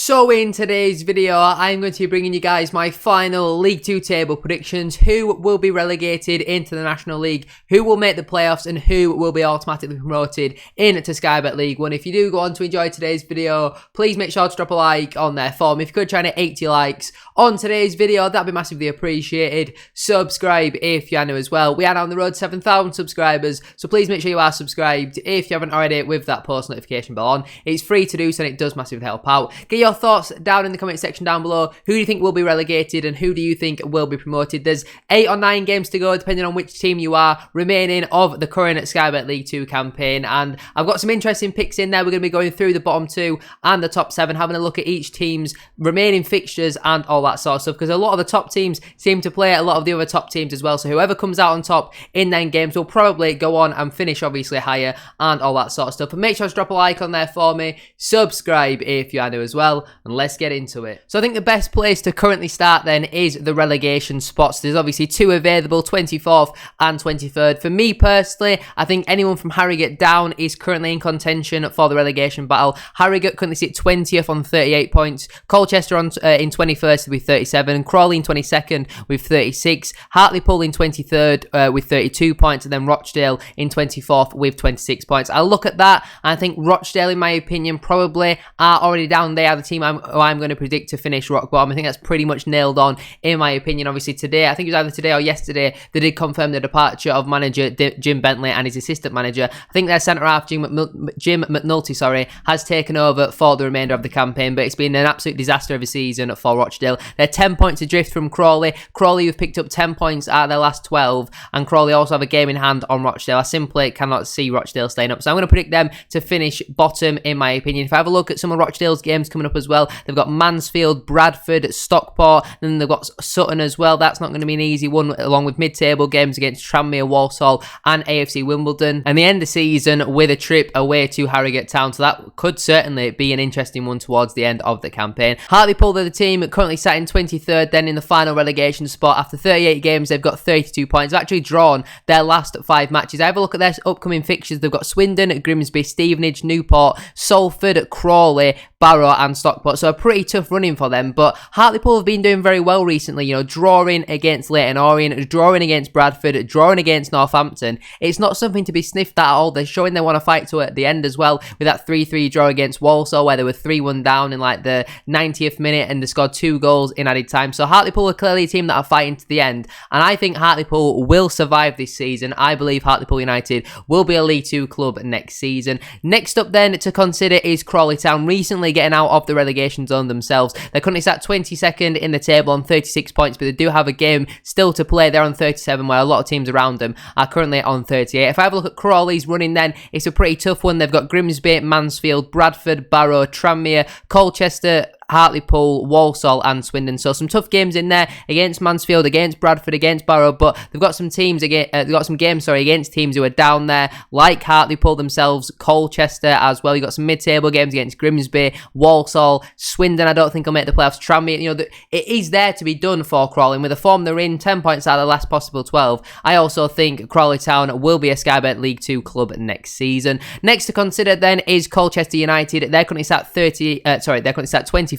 So in today's video, I'm going to be bringing you guys my final League 2 table predictions. Who will be relegated into the National League, who will make the playoffs, and who will be automatically promoted into Sky Bet League 1. If you do go on to enjoy today's video, please make sure to drop a like on there for me. If you could try to 80 likes on today's video, that'd be massively appreciated. Subscribe if you are new as well. We are now on the road to 7,000 subscribers, so please make sure you are subscribed if you haven't already with that post notification bell on. It's free to do so and it does massively help out. Get your thoughts down in the comment section down below. Who do you think will be relegated and who do you think will be promoted? There's 8 or 9 games to go depending on which team you are remaining of the current Sky Bet League 2 campaign, and I've got some interesting picks in there. We're going to be going through the bottom 2 and the top 7, having a look at each team's remaining fixtures and all that sort of stuff, because a lot of the top teams seem to play a lot of the other top teams as well, so whoever comes out on top in them games will probably go on and finish obviously higher and all that sort of stuff. But make sure to drop a like on there for me, subscribe if you are new as well, and let's get into it. So I think the best place to currently start then is the relegation spots. There's obviously 2 available, 24th and 23rd. For me personally, I think anyone from Harrogate down is currently in contention for the relegation battle. Harrogate currently sit 20th on 38 points, Colchester in 21st with 37, and Crawley in 22nd with 36, Hartlepool in 23rd with 32 points, and then Rochdale in 24th with 26 points. I'll look at that, and I think Rochdale, in my opinion, probably are already down. They are the team I'm going to predict to finish rock bottom. I think that's pretty much nailed on, in my opinion. Obviously today, I think it was either today or yesterday, they did confirm the departure of manager Jim Bentley and his assistant manager. I think their centre-half, Jim McNulty, has taken over for the remainder of the campaign, but it's been an absolute disaster of a season for Rochdale. They're 10 points adrift from Crawley. Crawley have picked up 10 points out of their last 12, and Crawley also have a game in hand on Rochdale. I simply cannot see Rochdale staying up, so I'm going to predict them to finish bottom, in my opinion. If I have a look at some of Rochdale's games coming up as well, they've got Mansfield, Bradford, Stockport, and then they've got Sutton as well. That's not going to be an easy one, along with mid-table games against Tranmere, Walsall, and AFC Wimbledon. And they end the season with a trip away to Harrogate Town, so that could certainly be an interesting one towards the end of the campaign. Hartlepool, they're the team currently sat in 23rd, then in the final relegation spot. After 38 games, they've got 32 points. They've actually drawn their last 5 matches. I have a look at their upcoming fixtures. They've got Swindon, Grimsby, Stevenage, Newport, Salford, Crawley, Barrow and Stockport, so a pretty tough running for them. But Hartlepool have been doing very well recently, you know, drawing against Leyton Orient, drawing against Bradford, drawing against Northampton. It's not something to be sniffed at all. They're showing they want to fight to it at the end as well, with that 3-3 draw against Walsall, where they were 3-1 down in like the 90th minute and they scored 2 goals in added time. So Hartlepool are clearly a team that are fighting to the end, and I think Hartlepool will survive this season. I believe Hartlepool United will be a League 2 club next season. Next up then to consider is Crawley Town, recently getting out of the relegation zone themselves. They're currently sat 22nd in the table on 36 points, but they do have a game still to play. They're on 37, where a lot of teams around them are currently on 38. If I have a look at Crawley's running then, it's a pretty tough one. They've got Grimsby, Mansfield, Bradford, Barrow, Tranmere, Colchester, Hartlepool, Walsall and Swindon. So some tough games in there against Mansfield, against Bradford, against Barrow, but they've got some teams they've got some games against teams who are down there, like Hartlepool themselves, Colchester as well. You've got some mid-table games against Grimsby, Walsall, Swindon. I don't think will make the playoffs. Tranmere, you know, it is there to be done for Crawley. With the form they're in, 10 points out of the last possible 12. I also think Crawley Town will be a Sky Bet League 2 club next season. Next to consider then is Colchester United. They're currently sat 21st.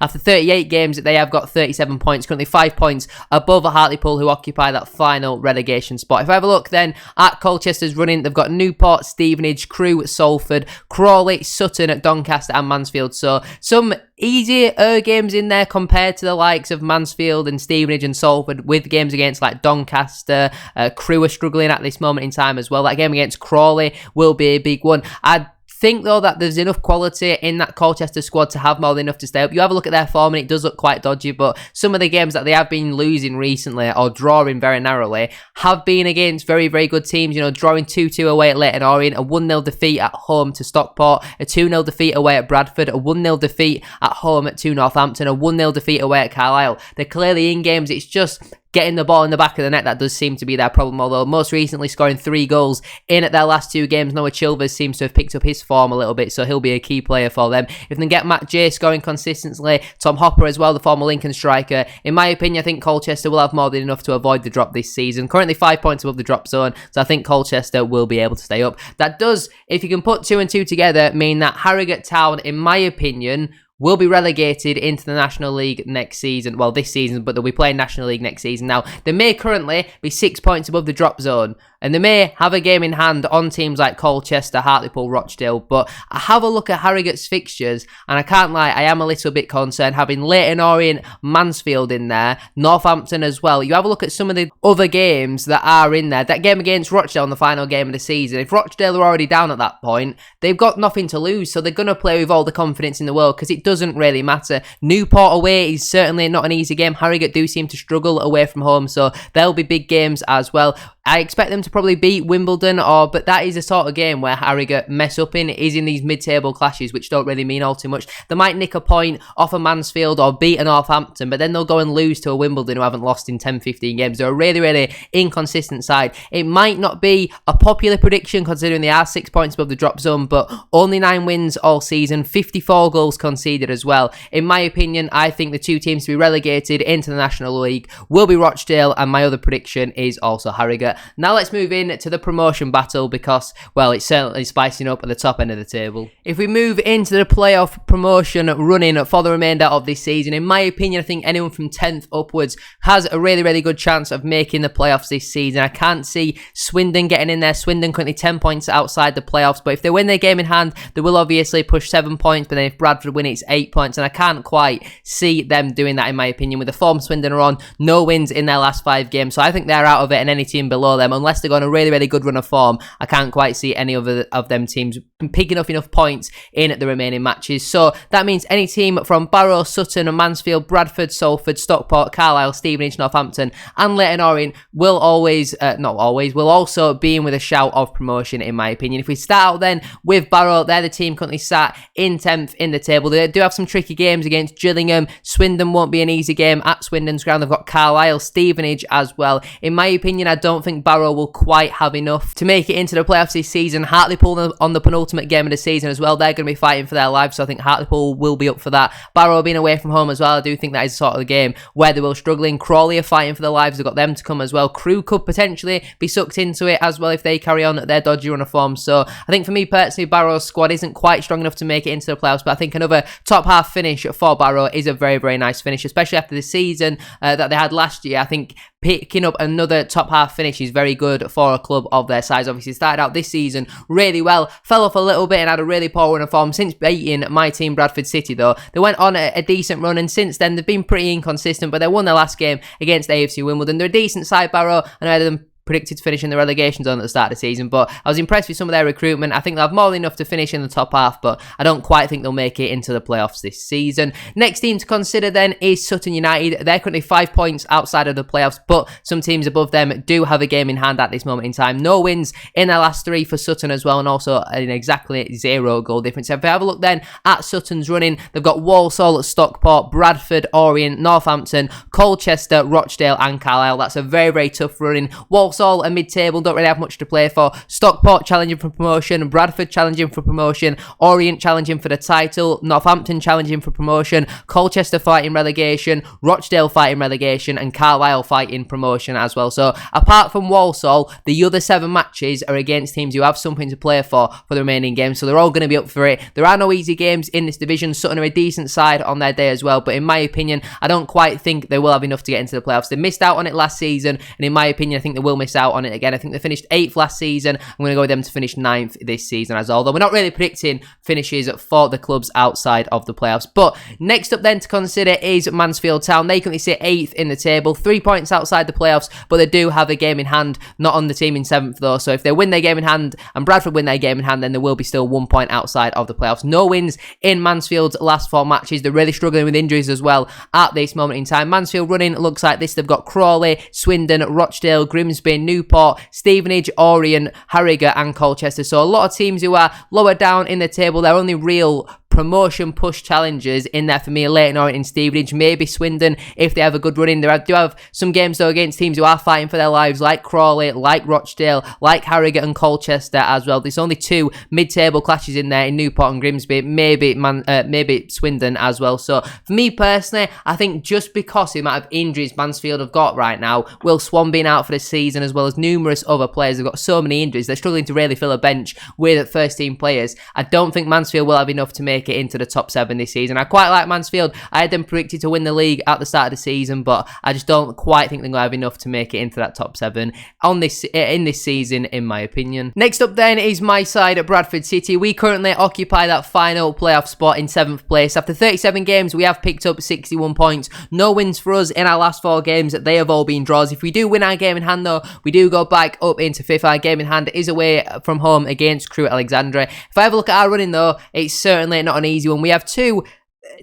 After 38 games, they have got 37 points, currently 5 points above Hartlepool, who occupy that final relegation spot. If I have a look then at Colchester's running, they've got Newport, Stevenage, Crewe, Salford, Crawley, Sutton, Doncaster and Mansfield. So some easier games in there compared to the likes of Mansfield and Stevenage and Salford, with games against like Doncaster. Crewe are struggling at this moment in time as well. That game against Crawley will be a big one. I think though that there's enough quality in that Colchester squad to have more than enough to stay up. You have a look at their form and it does look quite dodgy, but some of the games that they have been losing recently or drawing very narrowly have been against very, very good teams. You know, drawing 2-2 away at Leyton Orient, a 1-0 defeat at home to Stockport, a 2-0 defeat away at Bradford, a 1-0 defeat at home to Northampton, a 1-0 defeat away at Carlisle. They're clearly in games. It's just getting the ball in the back of the net that does seem to be their problem, although most recently scoring 3 goals in at their last 2 games. Noah Chilvers seems to have picked up his form a little bit, so he'll be a key player for them. If they can get Matt Jay scoring consistently, Tom Hopper as well, the former Lincoln striker, in my opinion, I think Colchester will have more than enough to avoid the drop this season. Currently 5 points above the drop zone, so I think Colchester will be able to stay up. That does, if you can put 2 and 2 together, mean that Harrogate Town, in my opinion, will be relegated into the National League next season. Well, this season, but they'll be playing National League next season. Now, they may currently be 6 points above the drop zone, and they may have a game in hand on teams like Colchester, Hartlepool, Rochdale, but I have a look at Harrogate's fixtures, and I can't lie, I am a little bit concerned having Leyton Orient, Mansfield in there, Northampton as well. You have a look at some of the other games that are in there. That game against Rochdale, the final game of the season, if Rochdale are already down at that point, they've got nothing to lose, so they're going to play with all the confidence in the world, because it doesn't really matter. Newport away is certainly not an easy game. Harrogate do seem to struggle away from home, so there'll be big games as well. I expect them to probably beat Wimbledon, but that is the sort of game where Harrogate mess up in, is in these mid-table clashes, which don't really mean all too much. They might nick a point off a Mansfield or beat a Northampton, but then they'll go and lose to a Wimbledon who haven't lost in 10-15 games. They're a really, really inconsistent side. It might not be a popular prediction considering they are 6 points above the drop zone, but only 9 wins all season, 54 goals conceded as well. In my opinion, I think the two teams to be relegated into the National League will be Rochdale, and my other prediction is also Harrogate. Now let's move in to the promotion battle because, well, it's certainly spicing up at the top end of the table. If we move into the playoff promotion running for the remainder of this season, in my opinion, I think anyone from 10th upwards has a really, really good chance of making the playoffs this season. I can't see Swindon getting in there. Swindon currently 10 points outside the playoffs, but if they win their game in hand, they will obviously push 7 points, but then if Bradford win, it's 8 points, and I can't quite see them doing that, in my opinion. With the form Swindon are on, no wins in their last 5 games, so I think they're out of it, and any team below them, unless they're going a really, really good run of form, I can't quite see any other of them teams picking up enough points in the remaining matches. So that means any team from Barrow, Sutton, Mansfield, Bradford, Salford, Stockport, Carlisle, Stevenage, Northampton, and Leyton Orient will will also be in with a shout of promotion, in my opinion. If we start out then with Barrow, they're the team currently sat in 10th in the table. They do have some tricky games against Gillingham. Swindon won't be an easy game at Swindon's ground. They've got Carlisle, Stevenage as well. In my opinion, I don't think Barrow will quite have enough to make it into the playoffs this season. Hartlepool on the penultimate game of the season as well. They're going to be fighting for their lives, so I think Hartlepool will be up for that. Barrow being away from home as well, I do think that is sort of the game where they will struggle in. Crawley are fighting for their lives. They've got them to come as well. Crewe could potentially be sucked into it as well if they carry on their dodgy run of form. So I think for me personally, Barrow's squad isn't quite strong enough to make it into the playoffs, but I think another top half finish for Barrow is a very, very nice finish, especially after the season that they had last year. I think picking up another top half finish is very good for a club of their size. Obviously started out this season really well, fell off a little bit and had a really poor run of form since beating my team Bradford City though. They went on a decent run, and since then they've been pretty inconsistent, but they won their last game against AFC Wimbledon. They're a decent side, Barrow, and I had them predicted to finish in the relegation zone at the start of the season, but I was impressed with some of their recruitment. I think they'll have more than enough to finish in the top half, but I don't quite think they'll make it into the playoffs this season. Next team to consider then is Sutton United. They're currently 5 points outside of the playoffs, but some teams above them do have a game in hand at this moment in time. No wins in their last 3 for Sutton as well, and also an exactly 0 goal difference. If we have a look then at Sutton's running, they've got Walsall, Stockport, Bradford, Orient, Northampton, Colchester, Rochdale and Carlisle. That's a very, very tough running. Walsall are mid-table, don't really have much to play for. Stockport challenging for promotion, Bradford challenging for promotion, Orient challenging for the title, Northampton challenging for promotion, Colchester fighting relegation, Rochdale fighting relegation, and Carlisle fighting promotion as well. So apart from Walsall, the other 7 matches are against teams who have something to play for the remaining games, so they're all going to be up for it. There are no easy games in this division. Sutton are a decent side on their day as well, but in my opinion, I don't quite think they will have enough to get into the playoffs. They missed out on it last season, and in my opinion, I think they will miss out on it again. I think they finished 8th last season. I'm going to go with them to finish 9th this season as well, although we're not really predicting finishes for the clubs outside of the playoffs. But next up then to consider is Mansfield Town. They currently sit 8th in the table, 3 points outside the playoffs, but they do have a game in hand, not on the team in 7th though, so if they win their game in hand and Bradford win their game in hand, then they will be still 1 point outside of the playoffs. No wins in Mansfield's last 4 matches. They're really struggling with injuries as well at this moment in time. Mansfield running looks like this. They've got Crawley, Swindon, Rochdale, Grimsby, Newport, Stevenage, Orient, Harrogate and Colchester. So a lot of teams who are lower down in the table. Their only real promotion push challenges in there for me, Leyton Orient and Stevenage, maybe Swindon if they have a good run in. They do have some games though against teams who are fighting for their lives, like Crawley, like Rochdale, like Harrogate and Colchester as well. There's only 2 mid-table clashes in there in Newport and Grimsby, maybe Swindon as well. So for me personally, I think just because the amount of injuries Mansfield have got right now, Will Swan being out for the season as well as numerous other players, they've got so many injuries, they're struggling to really fill a bench with first team players. I don't think Mansfield will have enough to make make it into the top 7 this season. I quite like Mansfield. I had them predicted to win the league at the start of the season, but I just don't quite think they're going to have enough to make it into that top 7 in this season, in my opinion. Next up then is my side at Bradford City. We currently occupy that final playoff spot in 7th place. After 37 games, we have picked up 61 points. No wins for us in our last 4 games. They have all been draws. If we do win our game in hand though, we do go back up into 5th. Our game in hand is away from home against Crewe Alexandra. If I have a look at our running though, it's certainly not an easy one. We have 2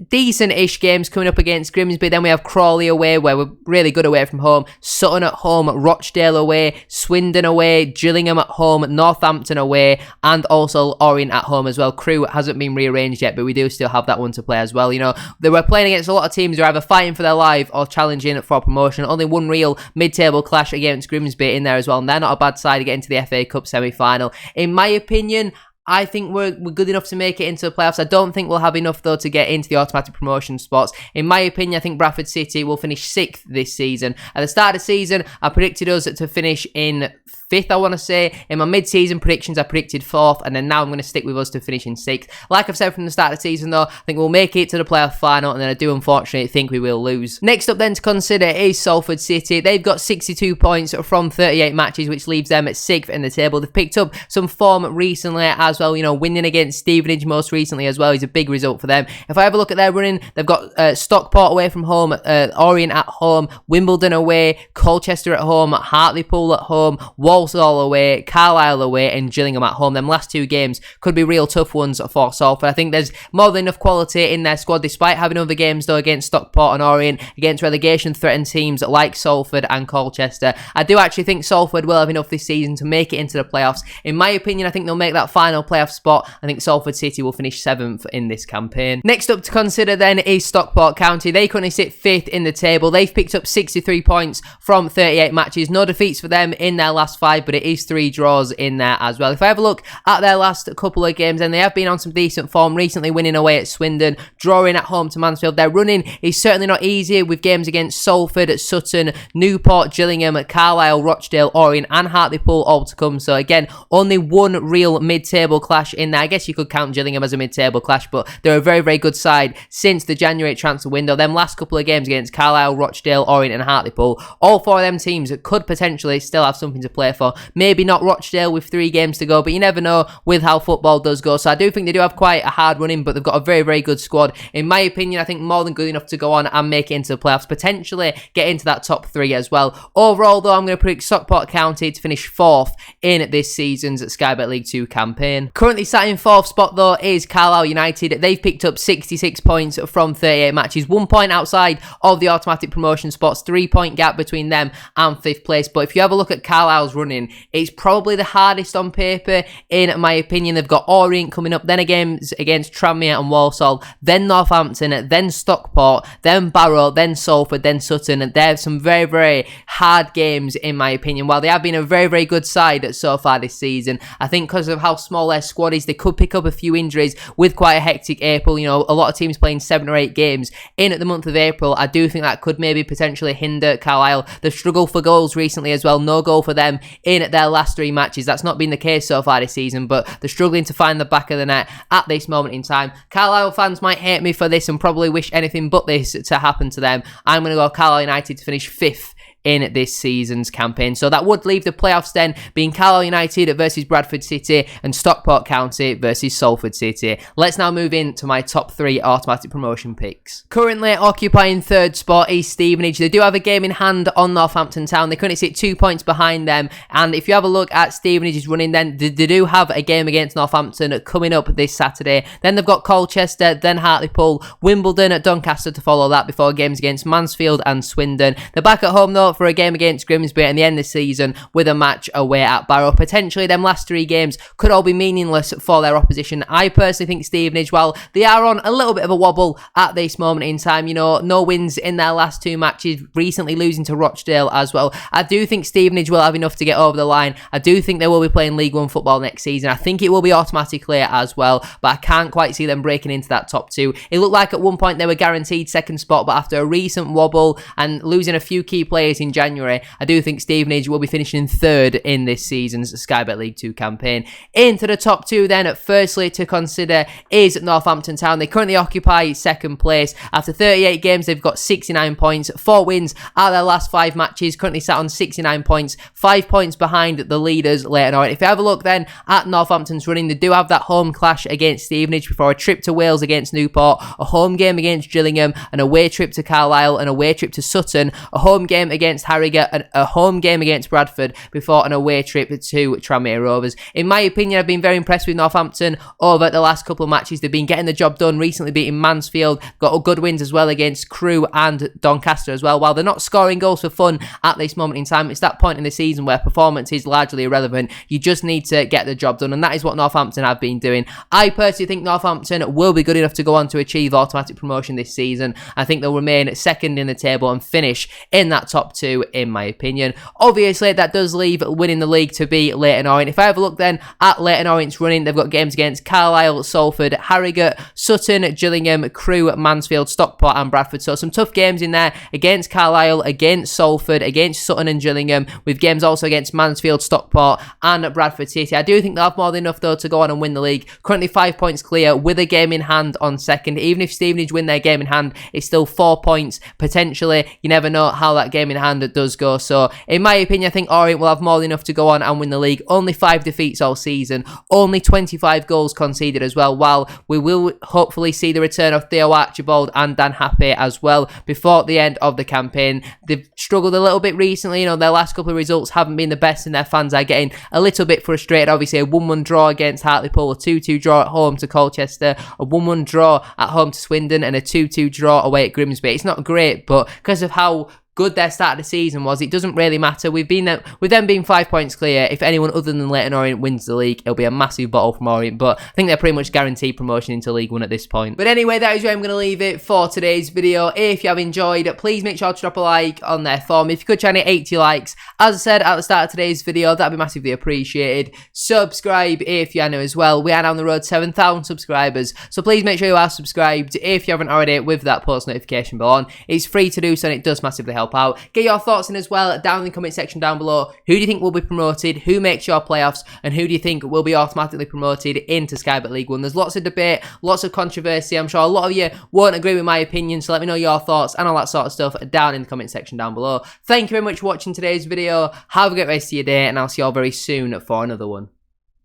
decent-ish games coming up against Grimsby. Then we have Crawley away, where we're really good away from home. Sutton at home, Rochdale away, Swindon away, Gillingham at home, Northampton away, and also Orient at home as well. Crewe hasn't been rearranged yet, but we do still have that one to play as well. You know, they were playing against a lot of teams who are either fighting for their life or challenging for promotion. Only one real mid-table clash against Grimsby in there as well, and they're not a bad side to get into the FA Cup semi-final. In my opinion, I think we're good enough to make it into the playoffs. I don't think we'll have enough, though, to get into the automatic promotion spots. In my opinion, I think Bradford City will finish 6th this season. At the start of the season, I predicted us to finish in 5th, I want to say. In my mid-season predictions, I predicted 4th, and then now I'm going to stick with us to finish in 6th. Like I've said from the start of the season, though, I think we'll make it to the playoff final, and then I do unfortunately think we will lose. Next up then to consider is Salford City. They've got 62 points from 38 matches, which leaves them at 6th in the table. They've picked up some form recently as well, you know, winning against Stevenage most recently as well is a big result for them. If I have a look at their running, they've got Stockport away from home, Orient at home, Wimbledon away, Colchester at home, Hartlepool at home, Walsall away, Carlisle away, and Gillingham at home. Them last 2 games could be real tough ones for Salford. I think there's more than enough quality in their squad, despite having other games though against Stockport and Orient, against relegation threatened teams like Salford and Colchester. I do actually think Salford will have enough this season to make it into the playoffs. In my opinion, I think they'll make that final playoff spot. I think Salford City will finish 7th in this campaign. Next up to consider then is Stockport County. They currently sit 5th in the table. They've picked up 63 points from 38 matches. No defeats for them in their last 5, but it is 3 draws in there as well. If I have a look at their last couple of games, then they have been on some decent form, recently winning away at Swindon, drawing at home to Mansfield. Their running is certainly not easy, with games against Salford, Sutton, Newport, Gillingham, Carlisle, Rochdale, Orient, and Hartlepool all to come. So again, only one real mid-table clash in there. I guess you could count Gillingham as a mid-table clash, but they're a very, very good side since the January transfer window. Them last couple of games against Carlisle, Rochdale, Orient, and Hartlepool, all 4 of them teams could potentially still have something to play for. Maybe not Rochdale with 3 games to go, but you never know with how football does go. So I do think they do have quite a hard running, but they've got a very, very good squad. In my opinion, I think more than good enough to go on and make it into the playoffs, potentially get into that top 3 as well. Overall, though, I'm going to predict Stockport County to finish 4th in this season's Sky Bet League 2 campaign. Currently sat in 4th spot though is Carlisle United. They've picked up 66 points from 38 matches, 1 point outside of the automatic promotion spots, 3-point gap between them and 5th place. But if you have a look at Carlisle's running, it's probably the hardest on paper in my opinion. They've got Orient coming up, then against Tranmere and Walsall, then Northampton, then Stockport, then Barrow, then Salford, then Sutton, and they're some very, very hard games in my opinion. While they have been a very, very good side so far this season, I think because of how small their squad is, they could pick up a few injuries with quite a hectic April. You know, a lot of teams playing 7 or 8 games in at the month of April. I do think that could maybe potentially hinder Carlisle. They've struggled for goals recently as well. No goal for them in their last 3 matches. That's not been the case so far this season, but they're struggling to find the back of the net at this moment in time. Carlisle fans might hate me for this and probably wish anything but this to happen to them. I'm going to go Carlisle United to finish 5th in this season's campaign. So that would leave the playoffs then being Carlisle United versus Bradford City and Stockport County versus Salford City. Let's now move into my top 3 automatic promotion picks. Currently occupying 3rd spot is Stevenage. They do have a game in hand on Northampton Town. They currently sit 2 points behind them, and if you have a look at Stevenage's running, then they do have a game against Northampton coming up this Saturday. Then they've got Colchester, then Hartlepool, Wimbledon at Doncaster to follow that before games against Mansfield and Swindon. They're back at home though for a game against Grimsby and the end of the season with a match away at Barrow. Potentially them last 3 games could all be meaningless for their opposition. I personally think Stevenage, while they are on a little bit of a wobble at this moment in time, you know, no wins in their last 2 matches, recently losing to Rochdale as well, I do think Stevenage will have enough to get over the line. I do think they will be playing League 1 football next season. I think it will be automatically as well, but I can't quite see them breaking into that top 2. It looked like at one point they were guaranteed 2nd spot, but after a recent wobble and losing a few key players place in January, I do think Stevenage will be finishing third in this season's Sky Bet League 2 campaign. Into the top two then, firstly to consider is Northampton Town. They currently occupy second place. After 38 games, they've got 69 points, 4 wins out of their last 5 matches, currently sat on 69 points, 5 points behind the leaders, Leyton Orient. If you have a look then at Northampton's running, they do have that home clash against Stevenage before a trip to Wales against Newport, a home game against Gillingham, an away trip to Carlisle, an away trip to Sutton, a home game against Harrogate, and a home game against Bradford before an away trip to Tranmere Rovers. In my opinion, I've been very impressed with Northampton over the last couple of matches. They've been getting the job done, recently beating Mansfield, got good wins as well against Crewe and Doncaster as well. While they're not scoring goals for fun at this moment in time, it's that point in the season where performance is largely irrelevant. You just need to get the job done, and that is what Northampton have been doing. I personally think Northampton will be good enough to go on to achieve automatic promotion this season. I think they'll remain second in the table and finish in that top two, in my opinion. Obviously, that does leave winning the league to be Leyton Orient. If I have a look then at Leyton Orient's running, they've got games against Carlisle, Salford, Harrogate, Sutton, Gillingham, Crewe, Mansfield, Stockport and Bradford. So some tough games in there against Carlisle, against Salford, against Sutton and Gillingham, with games also against Mansfield, Stockport and Bradford City. I do think they'll have more than enough though to go on and win the league. Currently 5 points clear with a game in hand on second. Even if Stevenage win their game in hand, it's still 4 points potentially. You never know how that game in hand does go. So in my opinion, I think Orient will have more than enough to go on and win the league. Only 5 defeats all season, only 25 goals conceded as well, while we will hopefully see the return of Theo Archibald and Dan Happy as well before the end of the campaign. They've struggled a little bit recently, their last couple of results haven't been the best and their fans are getting a little bit frustrated. Obviously a 1-1 draw against Hartlepool, a 2-2 draw at home to Colchester, a 1-1 draw at home to Swindon and a 2-2 draw away at Grimsby. It's not great, but because of how good their start of the season was, it doesn't really matter. With them being 5 points clear, if anyone other than Leyton Orient wins the league, it'll be a massive bottle from Orient, but I think they're pretty much guaranteed promotion into League 1 at this point. But anyway, that is where I'm going to leave it for today's video. If you have enjoyed, please make sure to drop a like on there for me. If you could try and hit 80 likes, as I said at the start of today's video, that'd be massively appreciated. Subscribe if you are new as well. We are now on the road to 7,000 subscribers, so please make sure you are subscribed if you haven't already, with that post notification bell on. It's free to do so and it does massively help out. Get your thoughts in as well down in the comment section down below. Who do you think will be promoted? Who makes your playoffs? And who do you think will be automatically promoted into Sky Bet League 1? There's lots of debate, lots of controversy. I'm sure a lot of you won't agree with my opinion, so let me know your thoughts and all that sort of stuff down in the comment section down below. Thank you very much for watching today's video. Have a great rest of your day, and I'll see you all very soon for another one.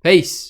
Peace.